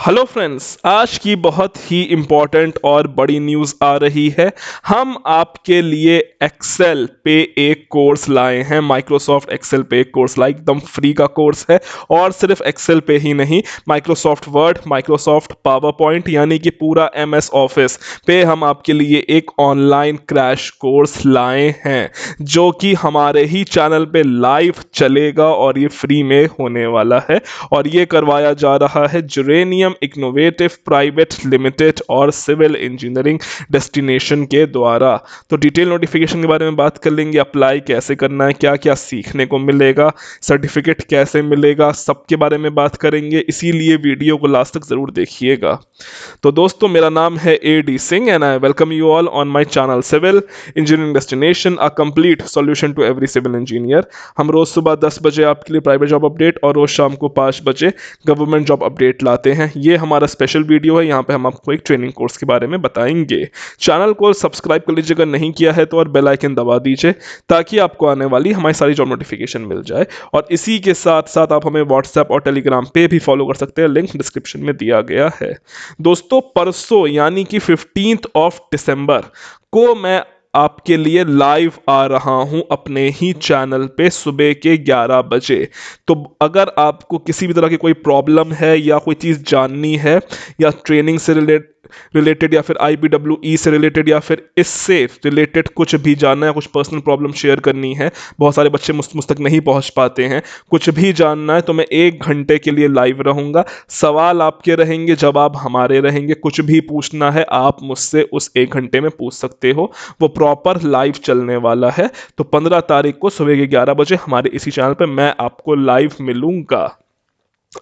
Hello friends, आज की बहुत ही इम्पोर्टेंट और बड़ी न्यूज़ आ रही है। हम आपके लिए एक्सेल पे एक कोर्स लाए हैं। माइक्रोसॉफ्ट एक्सेल पे एक कोर्स लाए, एकदम फ्री का कोर्स है। और सिर्फ एक्सेल पे ही नहीं, Microsoft word, Microsoft power point यानी कि पूरा एमएस ऑफिस पे हम आपके लिए एक ऑनलाइन क्रैश कोर्स लाए हैं जो कि हमारे ही चैनल पे लाइव चलेगा और ये फ्री में होने वाला है। और ये करवाया जा रहा है जुरेनियम इनोवेटिव प्राइवेट लिमिटेड और सिविल इंजीनियरिंग डेस्टिनेशन के द्वारा। तो डिटेल नोटिफिकेशन के बारे में बात कर लेंगे, अप्लाई कैसे करना है, क्या क्या सीखने को मिलेगा, सर्टिफिकेट कैसे मिलेगा, सबके बारे में बात करेंगे। इसीलिए वीडियो को लास्ट तक जरूर देखिएगा। तो दोस्तों, मेरा नाम है A D Singh and I welcome you all on my channel civil engineering destination, a complete solution to every civil engineer. हम रोज सुबह 10 बजे आपके लिए प्राइवेट जॉब अपडेट और रोज शाम को 5 बजे गवर्नमेंट जॉब अपडेट लाते हैं। ये हमारा स्पेशल वीडियो है, यहाँ पे हम आपको एक ट्रेनिंग कोर्स के बारे में बताएंगे। चैनल को सब्सक्राइब कर लीजिए अगर नहीं किया है तो, और बेल आइकन दबा दीजिए ताकि आपको आने वाली हमारी सारी जॉब नोटिफिकेशन मिल जाए। और इसी के साथ साथ आप हमें व्हाट्सएप और टेलीग्राम पे भी फॉलो कर सकते हैं, लिंक डिस्क्रिप्शन में दिया गया है। दोस्तों, परसों यानी कि 15th ऑफ दिसंबर को मैं आपके लिए लाइव आ रहा हूं अपने ही चैनल पे सुबह के 11 बजे। तो अगर आपको किसी भी तरह की कोई प्रॉब्लम है या कोई चीज़ जाननी है या ट्रेनिंग से रिलेटेड या फिर IBEE से रिलेटेड या फिर इससे रिलेटेड कुछ भी जानना है, कुछ पर्सनल प्रॉब्लम शेयर करनी है, बहुत सारे बच्चे मुझ तक नहीं पहुंच पाते हैं, कुछ भी जानना है, तो मैं 1 घंटे के लिए लाइव रहूंगा। सवाल आपके रहेंगे, जवाब हमारे रहेंगे। कुछ भी पूछना है आप मुझसे उस 1 घंटे में पूछ सकते हो। वो प्रॉपर लाइव चलने वाला है। तो 15 तारीख को सुबह के 11 बजे हमारे इसी चैनल पर मैं आपको लाइव मिलूंगा।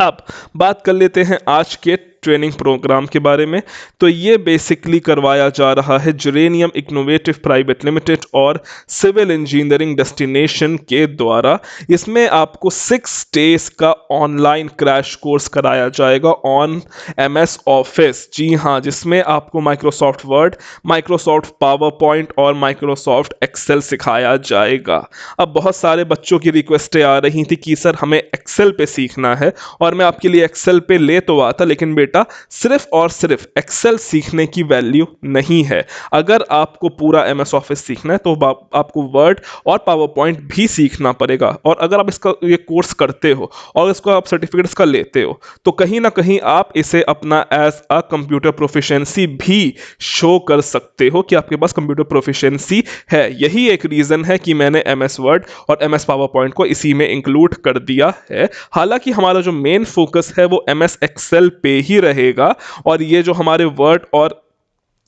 अब बात कर लेते हैं आज के ट्रेनिंग प्रोग्राम के बारे में। तो ये बेसिकली करवाया जा रहा है जुरेनियम इनोवेटिव प्राइवेट लिमिटेड और सिविल इंजीनियरिंग डेस्टिनेशन के द्वारा। इसमें आपको 6 डेज का ऑनलाइन क्रैश कोर्स कराया जाएगा ऑन एमएस ऑफिस। जी हाँ, जिसमें आपको Microsoft word, Microsoft power point और माइक्रोसॉफ्ट एक्सेल सिखाया जाएगा। अब बहुत सारे बच्चों की रिक्वेस्टें आ रही थी कि सर हमें एक्सेल पे सीखना है, और मैं आपके लिए एक्सेल पे ले तो आता, लेकिन बेटा सिर्फ और सिर्फ एक्सेल सीखने की वैल्यू नहीं है। अगर आपको पूरा एमएस ऑफिस सीखना है तो आपको वर्ड और पावर पॉइंट भी सीखना पड़ेगा। और अगर आप इसका ये कोर्स करते हो और इसको आप सर्टिफिकेट्स का लेते हो तो कहीं ना कहीं आप इसे अपना एज अ कंप्यूटर प्रोफिशिएंसी भी शो कर सकते हो कि आपके पास कंप्यूटर प्रोफिशिएंसी है। यही एक रीजन है कि मैंने एमएस वर्ड और एमएस पावर पॉइंट को इसी में इंक्लूड कर दिया है। हालांकि हमारा जो मेन फोकस है वो एमएस एक्सेल पे ही रहेगा, और ये जो हमारे वर्ड और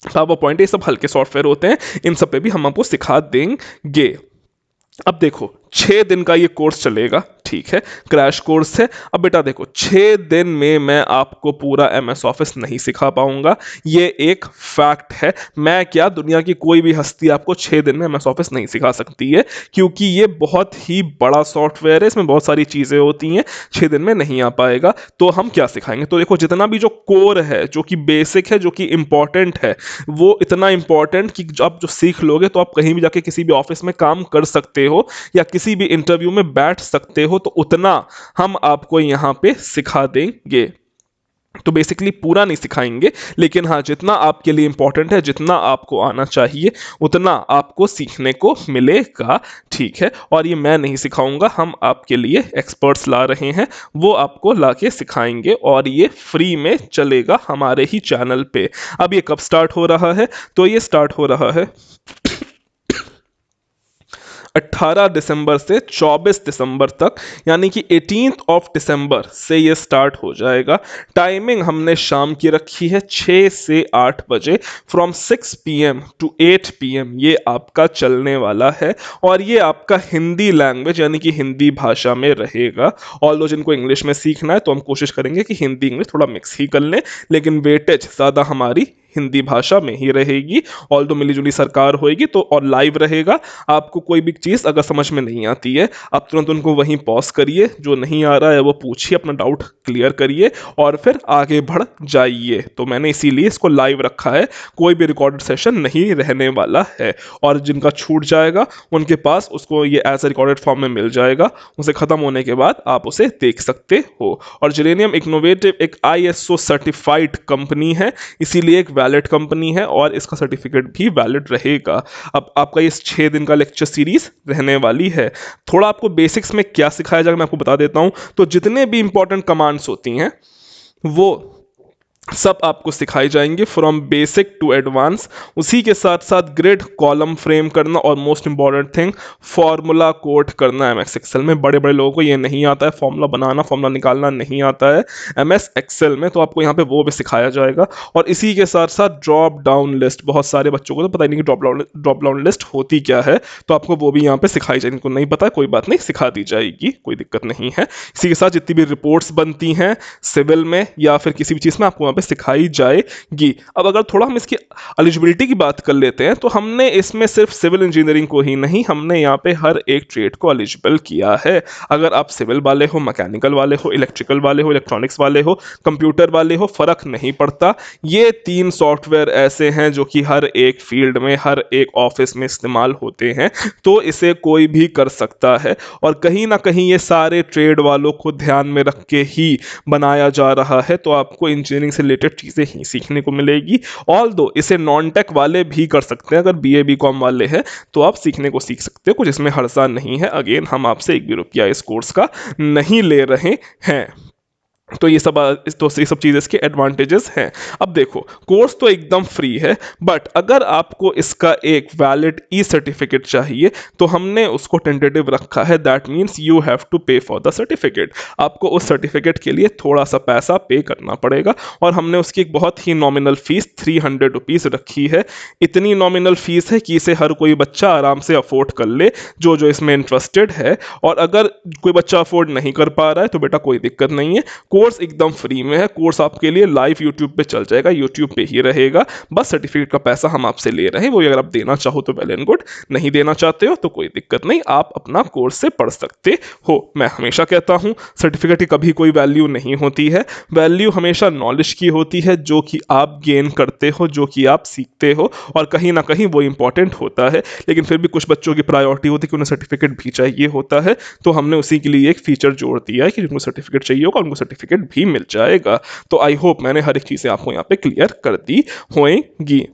पावर पॉइंट ये सब हल्के सॉफ्टवेयर होते हैं, इन सब पे भी हम आपको सिखा देंगे। अब देखो, 6 दिन का ये कोर्स चलेगा, ठीक है, क्रैश कोर्स है। अब बेटा देखो, 6 दिन में मैं आपको पूरा एमएस ऑफिस नहीं सिखा पाऊंगा, ये एक फैक्ट है। मैं क्या, दुनिया की कोई भी हस्ती आपको 6 दिन में एमएस ऑफिस नहीं सिखा सकती है, क्योंकि ये बहुत ही बड़ा सॉफ्टवेयर है, इसमें बहुत सारी चीजें होती हैं, 6 दिन में नहीं आ पाएगा। तो हम क्या सिखाएंगे? तो देखो, जितना भी जो कोर है, जो कि बेसिक है, जो कि इंपॉर्टेंट है, वो इतना इंपॉर्टेंट कि आप जो सीख लोगे तो आप कहीं भी जाके किसी भी ऑफिस में काम कर सकते हो या किसी भी इंटरव्यू में बैठ सकते हो। तो उतना हम आपको यहां पे सिखा देंगे। तो बेसिकली पूरा नहीं सिखाएंगे, लेकिन हाँ, जितना आपके लिए इंपॉर्टेंट है, जितना आपको आना चाहिए, उतना आपको सीखने को मिलेगा, ठीक है। और ये मैं नहीं सिखाऊंगा, हम आपके लिए एक्सपर्ट्स ला रहे हैं, वो आपको लाके सिखाएंगे, और ये फ्री में चलेगा हमारे ही चैनल पे। अब ये कब स्टार्ट हो रहा है? तो ये स्टार्ट हो रहा है 18 दिसंबर से 24 दिसंबर तक, यानी कि 18th ऑफ दिसंबर से ये स्टार्ट हो जाएगा। टाइमिंग हमने शाम की रखी है 6 से 8 बजे, फ्रॉम 6 PM टू 8 PM ये आपका चलने वाला है। और ये आपका हिंदी लैंग्वेज यानी कि हिंदी भाषा में रहेगा। ऑल्दो जिनको इंग्लिश में सीखना है तो हम कोशिश करेंगे कि हिंदी इंग्लिश थोड़ा मिक्स ही कर लें, लेकिन वेटेज ज़्यादा हमारी हिंदी भाषा में ही रहेगी। ऑल दो मिली-जुली सरकार होएगी तो और लाइव रहेगा। आपको कोई भी चीज़ अगर समझ में नहीं आती है, आप तुरंत उनको वहीं पॉज़ करिए, जो नहीं आ रहा है वो पूछिए, अपना डाउट क्लियर करिए और फिर आगे बढ़ जाइए। तो मैंने इसीलिए इसको लाइव रखा है, कोई भी रिकॉर्डेड सेशन नहीं रहने वाला है। और जिनका छूट जाएगा उनके पास उसको ये एज अ रिकॉर्डेड फॉर्म में मिल जाएगा, उसे ख़त्म होने के बाद आप उसे देख सकते हो। और जिलेनियम इनोवेटिव एक ISO सर्टिफाइड कंपनी है, इसीलिए एक वैलिड कंपनी है और इसका सर्टिफिकेट भी वैलिड रहेगा। अब आपका ये 6 दिन का लेक्चर सीरीज रहने वाली है। थोड़ा आपको बेसिक्स में क्या सिखाया जाएगा मैं आपको बता देता हूँ। तो जितने भी इंपॉर्टेंट कमांड्स होती हैं वो सब आपको सिखाई जाएंगे फ्रॉम बेसिक टू एडवांस। उसी के साथ साथ ग्रिड कॉलम फ्रेम करना और most important thing formula code करना। MS एक्सेल में बड़े बड़े लोगों को ये नहीं आता है, फॉर्मूला बनाना फॉर्मूला निकालना नहीं आता है MS एक्सेल में, तो आपको यहाँ पे वो भी सिखाया जाएगा। और इसी के साथ साथ ड्रॉप डाउन लिस्ट, बहुत सारे बच्चों को तो पता ही नहीं कि ड्रॉप डाउन लिस्ट होती क्या है, तो आपको वो भी यहाँ पे सिखाई जाएगी। इनको नहीं पता है कोई बात नहीं, सिखा दी जाएगी, कोई दिक्कत नहीं है। इसी के साथ जितनी भी रिपोर्ट्स बनती हैं सिविल में या फिर किसी भी चीज़ में आपको वहाँ पे सिखाई जाएगी। अब अगर थोड़ा हम इसकी एलिजिबिलिटी की बात कर लेते हैं तो हमने इसमें सिर्फ सिविल इंजीनियरिंग को ही नहीं, हमने यहाँ पे हर एक ट्रेड को एलिजिबल किया है। अगर आप सिविल वाले हो, मैकेनिकल वाले हो, इलेक्ट्रिकल वाले हो, इलेक्ट्रॉनिक्स वाले हो, कंप्यूटर वाले हो, फर्क नहीं पड़ता। ये 3 सॉफ्टवेयर ऐसे हैं जो कि हर एक फील्ड में हर एक ऑफिस में इस्तेमाल होते हैं, तो इसे कोई भी कर सकता है। और कहीं ना कहीं ये सारे ट्रेड वालों को ध्यान में रख के ही बनाया जा रहा है, तो आपको इंजीनियरिंग से रिलेटेड चीज़ें ही सीखने को मिलेगी। ऑल दो इसे नॉन टेक वाले भी कर सकते हैं, अगर BA BCom वाले हैं तो आप सीखने को सीख सकते हो, कुछ इसमें हर्जा नहीं है। अगेन हम आपसे 1 भी रुपया इस कोर्स का नहीं ले रहे हैं। तो ये सब चीज़ें इसके एडवांटेजेस हैं। अब देखो कोर्स तो एकदम फ्री है, बट अगर आपको इसका एक वैलिड सर्टिफिकेट चाहिए तो हमने उसको टेंटेटिव रखा है। That means you have to pay for the certificate. आपको उस सर्टिफिकेट के लिए थोड़ा सा पैसा पे करना पड़ेगा और हमने उसकी एक बहुत ही नॉमिनल फीस 300 रुपीज़ रखी है। इतनी नॉमिनल फीस है कि इसे हर कोई बच्चा आराम से अफोर्ड कर ले जो जो इसमें इंटरेस्टेड है। और अगर कोई बच्चा अफोर्ड नहीं कर पा रहा है तो बेटा कोई दिक्कत नहीं है, कोर्स एकदम फ्री में है। कोर्स आपके लिए लाइव यूट्यूब पे चल जाएगा, यूट्यूब पे ही रहेगा। बस सर्टिफिकेट का पैसा हम आपसे ले रहे हैं, वो अगर आप देना चाहो तो वेल एंड गुड, नहीं देना चाहते हो तो कोई दिक्कत नहीं, आप अपना कोर्स से पढ़ सकते हो। मैं हमेशा कहता हूँ सर्टिफिकेट की कभी कोई वैल्यू नहीं होती है, वैल्यू हमेशा नॉलेज की होती है जो कि आप गेन करते हो, जो कि आप सीखते हो, और कहीं ना कहीं वो इंपॉर्टेंट होता है। लेकिन फिर भी कुछ बच्चों की प्रायोरिटी होती है कि उन्हें सर्टिफिकेट भी चाहिए होता है, तो हमने उसी के लिए एक फीचर जोड़ दिया है कि जिनको सर्टिफिकेट चाहिए होगा उनको सर्टिफिकेट भी मिल जाएगा। तो आई होप मैंने हर एक चीज़ें आपको यहाँ पे क्लियर कर दी होंगी।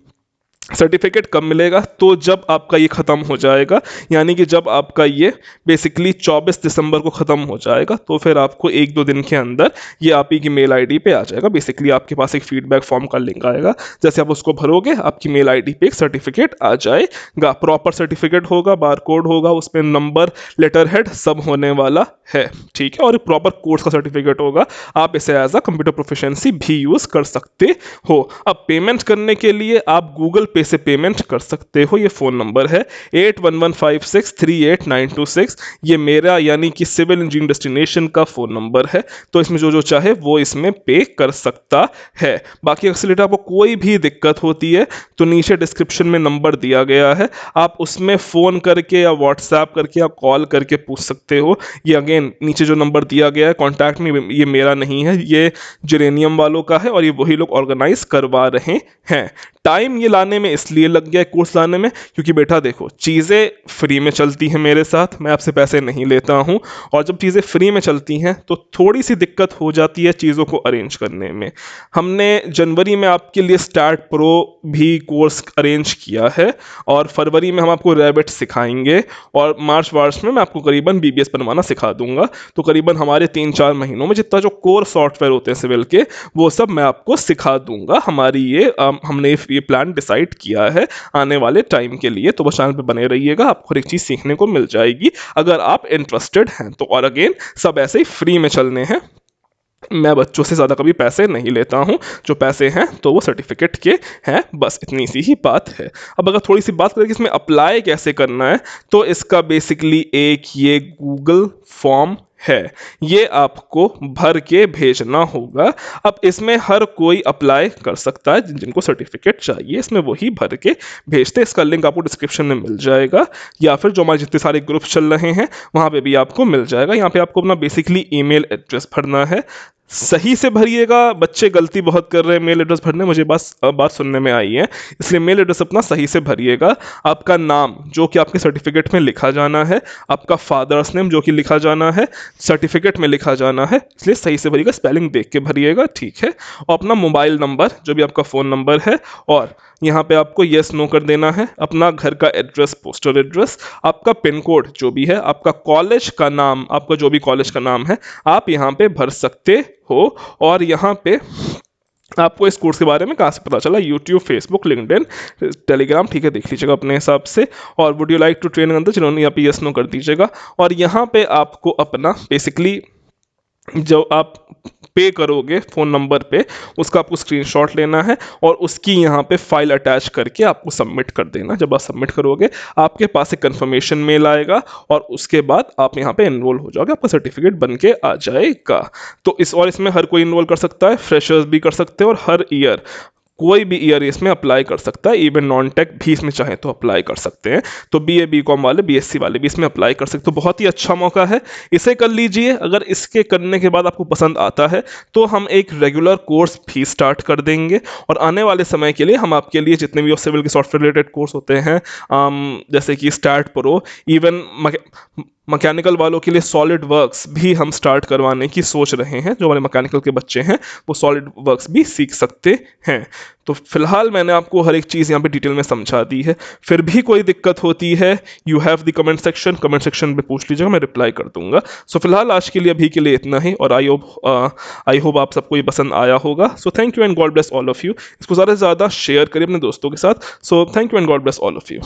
सर्टिफिकेट कब मिलेगा? तो जब आपका ये ख़त्म हो जाएगा, यानी कि जब आपका ये बेसिकली 24 दिसंबर को ख़त्म हो जाएगा, तो फिर आपको 1-2 दिन के अंदर ये आप ही की मेल आईडी पे आ जाएगा। बेसिकली आपके पास एक फीडबैक फॉर्म का लिंक आएगा, जैसे आप उसको भरोगे आपकी मेल आईडी पे एक सर्टिफिकेट आ जाएगा। प्रॉपर सर्टिफिकेट होगा, बारकोड होगा, उसमें नंबर, लेटर हेड सब होने वाला है, ठीक है। और प्रॉपर कोर्स का सर्टिफिकेट होगा, आप इसे एज अ कंप्यूटर प्रोफिशिएंसी भी यूज़ कर सकते हो। अब पेमेंट करने के लिए आप गूगल पे से पेमेंट कर सकते हो। ये फ़ोन नंबर है 8115638926, ये मेरा यानी कि सिविल इंजीनियरिंग डेस्टिनेशन का फ़ोन नंबर है। तो इसमें जो जो चाहे वो इसमें पे कर सकता है। बाकी एक्सीलेटर आपको कोई भी दिक्कत होती है तो नीचे डिस्क्रिप्शन में नंबर दिया गया है, आप उसमें फ़ोन करके या व्हाट्सएप करके या कॉल करके पूछ सकते हो। ये अगेन नीचे जो नंबर दिया गया है कॉन्टैक्ट में, ये मेरा नहीं है, ये जिलेनियम वालों का है और ये वही लोग ऑर्गेनाइज करवा रहे हैं। टाइम ये लाने में इसलिए लग गया कोर्स लाने में क्योंकि बेटा देखो चीज़ें फ्री में चलती हैं मेरे साथ, मैं आपसे पैसे नहीं लेता हूँ, और जब चीज़ें फ्री में चलती हैं तो थोड़ी सी दिक्कत हो जाती है चीज़ों को अरेंज करने में। हमने जनवरी में आपके लिए स्टार्ट प्रो भी कोर्स अरेंज किया है और फरवरी में हम आपको रैबिट सिखाएंगे और मार्च में मैं आपको करीबन BBS बनवाना सिखा दूंगा। तो करीबन हमारे 3-4 महीनों में जितना जो कोर सॉफ्टवेयर होते हैं सिविल के वो सब मैं आपको सिखा दूंगा। हमारी ये हमने ये प्लान डिसाइड किया है आने वाले टाइम के लिए। तो बस चैनल पे बने रहिएगा, आपको हर एक चीज़ सीखने को मिल जाएगी अगर आप इंटरेस्टेड हैं तो। और अगेन सब ऐसे ही फ्री में चलने हैं, मैं बच्चों से ज़्यादा कभी पैसे नहीं लेता हूँ, जो पैसे हैं तो वो सर्टिफिकेट के हैं, बस इतनी सी ही बात है। अब अगर थोड़ी सी बात करें कि इसमें अप्लाई कैसे करना है, तो इसका बेसिकली एक ये गूगल फॉर्म है, ये आपको भर के भेजना होगा। अब इसमें हर कोई अप्लाई कर सकता है, जिनको सर्टिफिकेट चाहिए इसमें वही भर के भेजते हैं। इसका लिंक आपको डिस्क्रिप्शन में मिल जाएगा, या फिर जो हमारे जितने सारे ग्रुप चल रहे हैं वहाँ पे भी आपको मिल जाएगा। यहाँ पे आपको अपना बेसिकली ईमेल एड्रेस भरना है, सही से भरिएगा। बच्चे गलती बहुत कर रहे हैं मेल एड्रेस भरने, मुझे बात सुनने में आई है, इसलिए मेल एड्रेस अपना सही से भरिएगा। आपका नाम जो कि आपके सर्टिफिकेट में लिखा जाना है, आपका फादर्स नेम जो कि लिखा जाना है, सर्टिफिकेट में लिखा जाना है, इसलिए सही से भरिएगा, स्पेलिंग देख के भरिएगा, ठीक है। और अपना मोबाइल नंबर जो भी आपका फ़ोन नंबर है, और यहाँ पे आपको येस नो कर देना है, अपना घर का एड्रेस, पोस्टल एड्रेस, आपका पिन कोड जो भी है, आपका कॉलेज का नाम, आपका जो भी कॉलेज का नाम है आप यहाँ पे भर सकते हो। और यहाँ पे आपको इस कोर्स के बारे में कहाँ से पता चला? यूट्यूब, फेसबुक, लिंक्डइन, टेलीग्राम, ठीक है, देख लीजिएगा अपने हिसाब से। और would you like to train अंदर जिन्होंने यहाँ पे यस नो कर दीजिएगा। और यहाँ पे आपको अपना बेसिकली जो आप पे करोगे फ़ोन नंबर पे, उसका आपको स्क्रीनशॉट लेना है और उसकी यहाँ पे फाइल अटैच करके आपको सबमिट कर देना। जब आप सबमिट करोगे आपके पास एक कंफर्मेशन मेल आएगा और उसके बाद आप यहाँ पे एनरोल हो जाओगे, आपका सर्टिफिकेट बन के आ जाएगा। तो इसमें हर कोई इनरोल कर सकता है, फ्रेशर्स भी कर सकते हैं, और हर ईयर कोई भी ईयर इसमें अप्लाई कर सकता है, इवन नॉन टेक भी इसमें चाहे तो अप्लाई कर सकते हैं। तो बीए, बीकॉम वाले, बीएससी वाले भी इसमें अप्लाई कर सकते हो। तो बहुत ही अच्छा मौका है, इसे कर लीजिए। अगर इसके करने के बाद आपको पसंद आता है तो हम एक रेगुलर कोर्स भी स्टार्ट कर देंगे, और आने वाले समय के लिए हम आपके लिए जितने भी सिविल के सॉफ्टवेयर रिलेटेड कोर्स होते हैं, जैसे कि स्टार्ट प्रो, इवन मैकेनिकल वालों के लिए सॉलिड वर्क्स भी हम स्टार्ट करवाने की सोच रहे हैं। जो हमारे मैकेनिकल के बच्चे हैं वो सॉलिड वर्क्स भी सीख सकते हैं। तो फिलहाल मैंने आपको हर एक चीज़ यहाँ पे डिटेल में समझा दी है। फिर भी कोई दिक्कत होती है, you have the comment section में पूछ लीजिएगा, मैं रिप्लाई कर दूंगा। सो फिलहाल आज के लिए अभी के लिए इतना ही, और आई होप आप सबको ये पसंद आया होगा। So thank you and God bless all of you. इसको ज़्यादा से ज़्यादा शेयर करिए अपने दोस्तों के साथ। So thank you and God bless all of you.